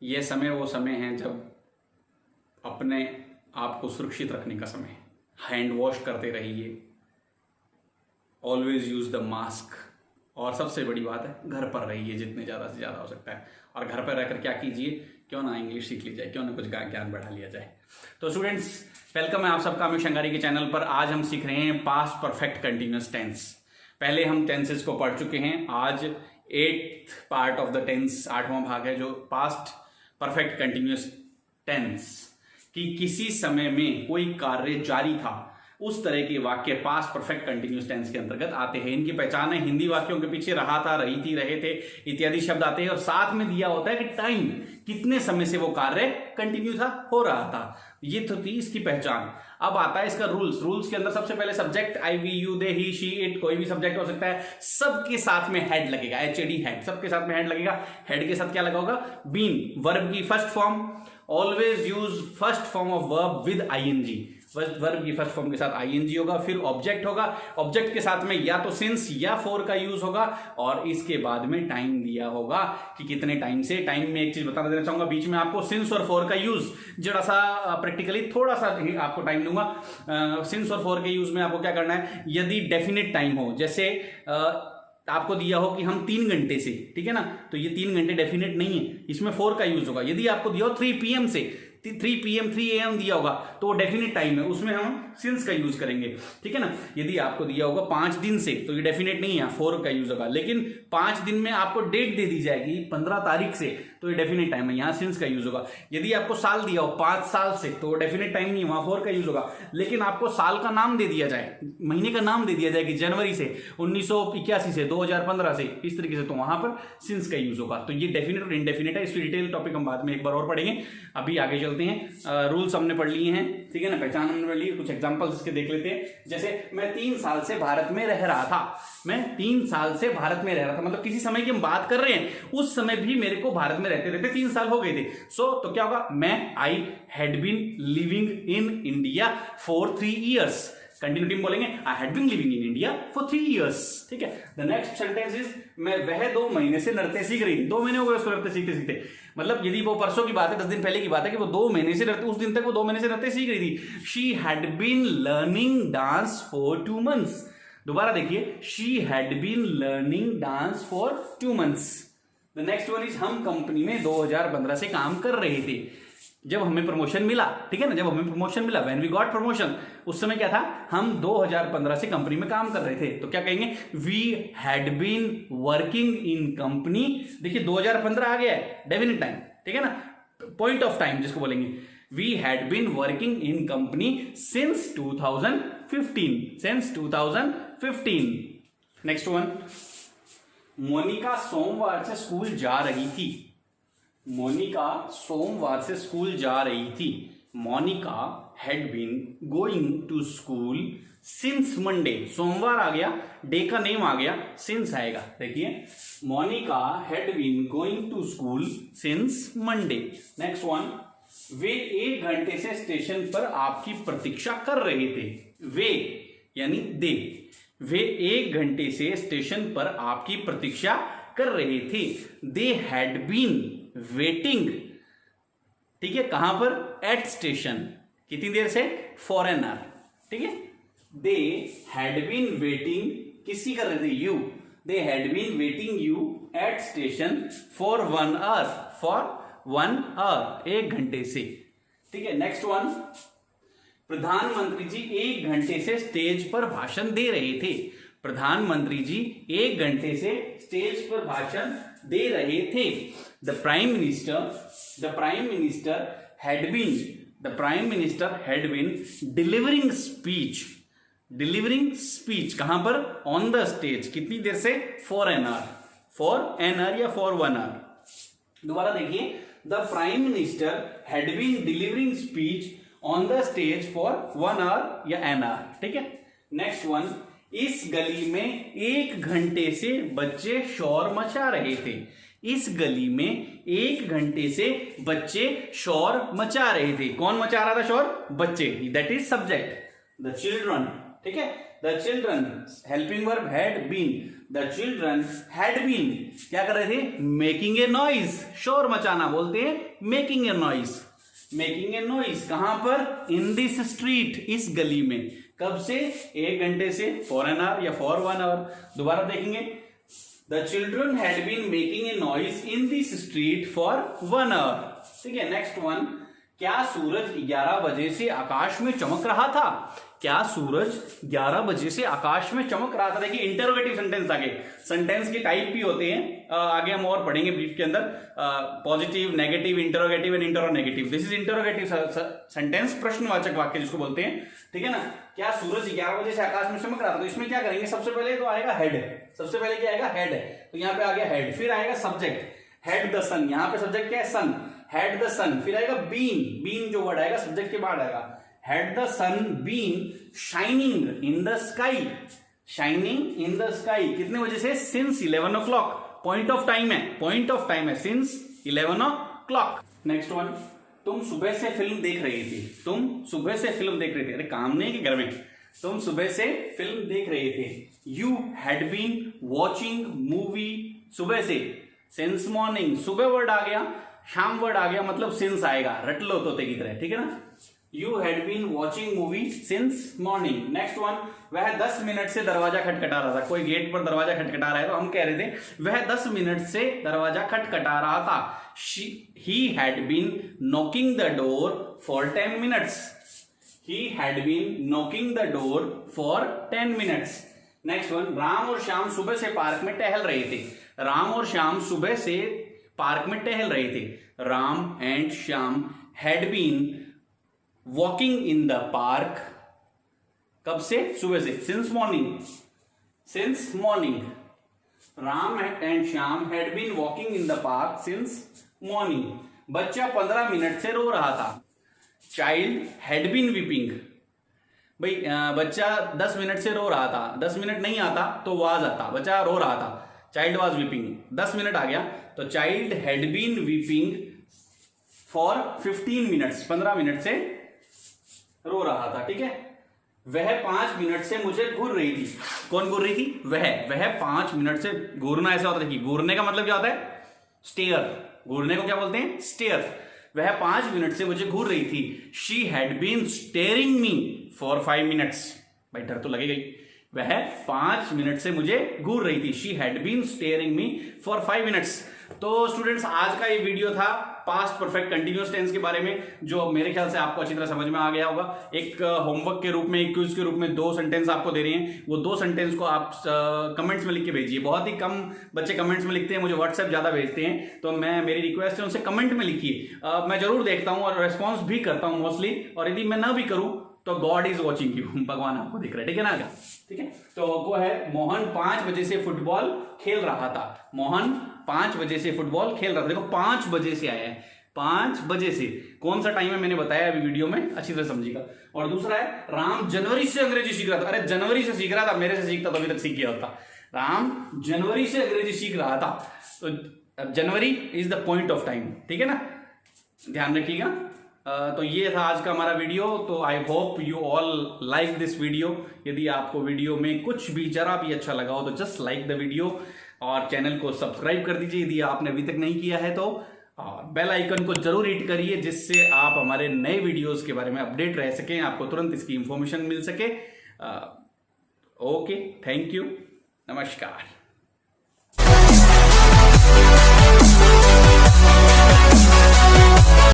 ये समय वो समय है जब अपने आप को सुरक्षित रखने का समय है। हैंड वॉश करते रहिए, ऑलवेज यूज द मास्क, और सबसे बड़ी बात है घर पर रहिए जितने ज़्यादा से ज़्यादा हो सकता है। और घर पर रहकर क्या कीजिए, क्यों ना इंग्लिश सीख ली जाए, क्यों ना कुछ ज्ञान बढ़ा लिया जाए। तो स्टूडेंट्स, वेलकम है आप सबका अमित शंगारी के चैनल पर। आज हम सीख रहे हैं पास्ट परफेक्ट कंटिन्यूअस टेंस। पहले हम टेंसेस को पढ़ चुके हैं, आज 8th part of the tense, 8वां भाग है जो पास्ट परफेक्ट कंटिन्यूअस टेंस, कि किसी समय में कोई कार्य जारी था, उस तरह के वाक्य पास्ट परफेक्ट कंटिन्यूअस टेंस के अंतर्गत आते हैं। इनकी पहचान है, हिंदी वाक्यों के पीछे रहा था, रही थी, रहे थे इत्यादि शब्द आते हैं, और साथ में दिया होता है कि टाइम, कितने समय से वो कार्य कंटिन्यू था, हो रहा था। ये तो थी इसकी पहचान। अब आता है इसका रूल्स के अंदर सबसे पहले subject, I, we, you, they, he, she, it, कोई भी सब्जेक्ट हो सकता है, सबके साथ में हेड लगेगा, HED हेड, सबके साथ में हेड लगेगा। हेड के साथ क्या लगा होगा, बीन, वर्ब की first form, always use first form of verb with ING, verb की फर्स्ट फॉर्म के साथ ING होगा, फिर ऑब्जेक्ट होगा, ऑब्जेक्ट के साथ में या तो सिंस या फॉर का यूज होगा, और इसके बाद में टाइम दिया होगा कि कितने टाइम से। टाइम में एक चीज बता देना चाहूंगा, बीच में आपको सिंस और फॉर का यूज जरा सा प्रैक्टिकली थोड़ा सा आपको टाइम दूंगा। सिंस और फॉर के यूज में आपको क्या करना है, यदि डेफिनेट टाइम हो, जैसे आपको दिया हो कि हम 3 घंटे से, ठीक है ना, तो ये 3 घंटे डेफिनेट नहीं है, इसमें फॉर का यूज होगा। यदि आपको दिया हो 3 PM से, 3 PM 3 AM दिया होगा तो वो डेफिनेट टाइम है, उसमें हम सिंस का यूज करेंगे, ठीक है ना। यदि आपको दिया होगा 5 दिन से, तो ये डेफिनेट नहीं है, फॉर का यूज होगा। लेकिन 5 दिन में आपको डेट दे दी जाएगी 15 तारीख से, तो ये डेफिनेट टाइम है, यहाँ सिंस का यूज होगा। यदि आपको साल दिया हो 5 साल से, तो वो डेफिनेट टाइम नहीं है, वहां फॉर का यूज होगा। लेकिन आपको साल का नाम दे दिया जाए, महीने का नाम दे दिया जाए कि जनवरी से, 1981 से, 2015 से, इस तरीके से, तो वहां पर सिंस का यूज होगा। तो ये डेफिनेट और इनडेफिनेट है, इसकी डिटेल टॉपिक हम बाद में एक बार और पढ़ेंगे। अभी आगे चलते हैं। रूल्स हमने पढ़ लिए हैं, ठीक है ना, पहचान हमने पढ़ ली, कुछ एग्जांपल्स इसके देख लेते हैं। जैसे मैं 3 साल से भारत में रह रहा था, मैं 3 साल से भारत में रह रहा था, मतलब किसी समय की हम बात कर रहे हैं, उस समय भी मेरे को भारत में रहते रहते 3 साल हो गए थे। तो क्या होगा, मैं, I had been living in India for 3 years। Continuity में बोलेंगे, I had been living in India for 3 years, ठीक है। द नेक्स्ट सेंटेंस इज, वह 2 महीने से नृत्य सीख रही थी, 2 महीने हो गए उसको नृत्य सीखते सीखते। मतलब यदि वो परसों की बात है, 10 दिन पहले की बात है, कि वो 2 महीने से नृत्य, उस दिन तक वो 2 महीने से नृत्य सीख रही थी। She had been learning dance for 2 months। दोबारा देखिए, she had been learning dance for 2 months। The next one is, हम कंपनी में 2015 से काम कर रहे थे, जब हमें प्रमोशन मिला, ठीक है ना, जब हमें प्रमोशन मिला, व्हेन वी गॉट प्रमोशन, उस समय क्या था, हम 2015 से कंपनी में काम कर रहे थे। तो क्या कहेंगे, we had been working in company. देखिए 2015 आ गया है, डेफिनेट टाइम, ठीक है ना, पॉइंट ऑफ टाइम जिसको बोलेंगे, we had been working in company since 2015, since 2015। Next one, Monica सोमवार से स्कूल जा रही थी, मोनिका सोमवार से स्कूल जा रही थी। Monica had been going to school since Monday, सोमवार आ गया, डे का नेम आ गया, सिंस आएगा। देखिए, Monica had been going to school since Monday. Next one, वे 1 घंटे से स्टेशन पर आपकी प्रतीक्षा कर रहे थे। वे यानी दे, वे 1 घंटे से स्टेशन पर आपकी प्रतीक्षा कर रहे थे। दे हैड बीन वेटिंग, ठीक है, कहां पर, एट स्टेशन, कितनी देर से, फॉर एन आवर, ठीक है। दे हैड बीन वेटिंग, किसकी कर रहे थे, you, they had been waiting you at station for 1 hour, for 1 hour, 1 घंटे से, ठीक है। नेक्स्ट वन, प्रधानमंत्री जी 1 घंटे से स्टेज पर भाषण दे रहे थे। प्रधानमंत्री जी 1 घंटे से स्टेज पर भाषण दे रहे थे। The prime minister had been delivering speech कहां पर, on the stage, कितनी देर से, for an hour या for 1 hour। दोबारा देखिए, the prime minister had been delivering speech on the stage for 1 hour या an hour, ठीक है। नेक्स्ट वन, इस गली में 1 घंटे से बच्चे शोर मचा रहे थे। इस गली में 1 घंटे से बच्चे शोर मचा रहे थे। कौन मचा रहा था शोर, बच्चे, that is subject, the children, ठीक है। The children, helping verb had been, the children had been क्या कर रहे थे, मेकिंग ए नॉइज, शोर मचाना बोलते हैं making a noise, making a noise कहां पर, इन दिस स्ट्रीट, इस गली में, कब से, 1 घंटे से, फॉर एन आवर या फॉर 1 आवर। दोबारा देखेंगे, the children had been making a noise in this street for 1 hour. ठीक है, नेक्स्ट वन, क्या सूरज 11 बजे से आकाश में चमक रहा था, क्या सूरज 11 बजे से आकाश में चमक रहा था। देखिए इंटरोगेटिव सेंटेंस आगे, सेंटेंस के टाइप भी होते हैं, आगे हम और पढ़ेंगे ब्रीफ के अंदर, positive, negative, interrogative and interronegative. This is interrogative sentence, प्रश्नवाचक वाक्य जिसको बोलते हैं। ठीक है ना, क्या सूरज 11 बजे से आकाश में चमक रहा था, तो इसमें क्या करेंगे, सबसे पहले तो आएगा हेड, सबसे पहले क्या आएगा, हेड, तो यहाँ पे आ गया हेड, फिर आएगा सब्जेक्ट, हेड द सन, यहाँ पे सब्जेक्ट क्या है, सन, हेड द सन, फिर आएगा बीन, बीन जो वर्ड आएगा सब्जेक्ट के बाद आएगा, had the sun been shining in the sky, shining in the sky कितने बजे से, since 11 o'clock, point of time है, point of time है, since 11 o'clock। नेक्स्ट वन, तुम सुबह से फिल्म देख रही थी, तुम सुबह से फिल्म देख रही थी, अरे काम नहीं कि घर में, तुम सुबह से फिल्म देख रहे थे, you had been watching movie, सुबह से, since morning, सुबह वर्ड आ गया, शाम वर्ड आ गया, मतलब since आएगा, रट लो तोते की तरह। ठीक है ना, You had been watching movie since morning। Next one, वह 10 मिनट से दरवाजा खटखटा रहा था, कोई गेट पर दरवाजा खटखटा रहा है तो हम कह रहे थे वह 10 मिनट से दरवाजा खटखटा रहा था। He had been knocking the door for 10 minutes। He had been knocking the door for 10 minutes। Next one, Ram और श्याम सुबह से पार्क में टहल रहे थे, राम और श्याम सुबह से पार्क में टहल रहे थे, Ram and Shyam had been walking in the park, कब से, सुबह से, since morning, since morning, Ram and Shyam had been walking in the park since morning. बच्चा 15 मिनट से रो रहा था, चाइल्ड हैड बीन वीपिंग, भाई बच्चा 10 मिनट से रो रहा था, 10 मिनट नहीं आता तो वाज आता, बच्चा रो रहा था, चाइल्ड वाज वीपिंग, 10 मिनट आ गया तो child had been weeping for 15 minutes, 15 minute से रो रहा था। ठीक है, वह 5 मिनट से मुझे घूर रही थी, कौन घूर रही थी, वह 5 मिनट से, घूरना ऐसा होता है, देखिए घूरने का मतलब क्या होता है, स्टेयर, घूरने को क्या बोलते हैं, स्टेयर। वह 5 मिनट से मुझे घूर रही थी, she had been staring me for 5 minutes, भाई डर तो लगेगा ही, वह 5 मिनट से मुझे घूर रही थी, she had been staring me for 5 minutes. तो स्टूडेंट्स आज का ये वीडियो था पास्ट परफेक्ट कंटिन्यूअस टेंस के बारे में, जो मेरे ख्याल से आपको अच्छी तरह समझ में आ गया होगा। एक होमवर्क के रूप में, एक क्विज के रूप में 2 सेंटेंस आपको दे रहे हैं, वो 2 सेंटेंस को आप कमेंट्स में लिख के भेजिए। बहुत ही कम बच्चे कमेंट्स में लिखते हैं, मुझे व्हाट्सएप ज्यादा भेजते हैं, तो मेरी रिक्वेस्ट है उनसे कमेंट में लिखिए, मैं जरूर देखता हूँ और रेस्पॉन्स भी करता हूँ मोस्टली, और यदि मैं ना भी करूँ तो गॉड इज वॉचिंग यू, भगवान आपको देख रहे हैं। ठीक है ना, ठीक है। तो वो है, मोहन 5 बजे से फुटबॉल खेल रहा था, मोहन 5 बजे से फुटबॉल खेल रहा था, देखो 5 बजे से आया है, 5 बजे से, कौन सा टाइम है मैंने बताया अभी वीडियो में, अच्छी तरह समझिएगा। और दूसरा है, राम जनवरी से अंग्रेजी सीख रहा था, अरे जनवरी से सीख रहा था, मेरे से सीखता तो अभी तक सीख गया होता, राम जनवरी से अंग्रेजी सीख रहा था, तो जनवरी is the point of time. ठीक है ना, ध्यान रखिएगा। तो ये था आज का हमारा वीडियो, तो I hope you all like this video. यदि आपको वीडियो में कुछ भी जरा भी अच्छा लगा हो तो जस्ट लाइक द वीडियो, और चैनल को सब्सक्राइब कर दीजिए यदि आपने अभी तक नहीं किया है तो, और बेल आइकन को जरूर हिट करिए, जिससे आप हमारे नए वीडियोस के बारे में अपडेट रह सकें, आपको तुरंत इसकी इंफॉर्मेशन मिल सके। ओके, थैंक यू, नमस्कार।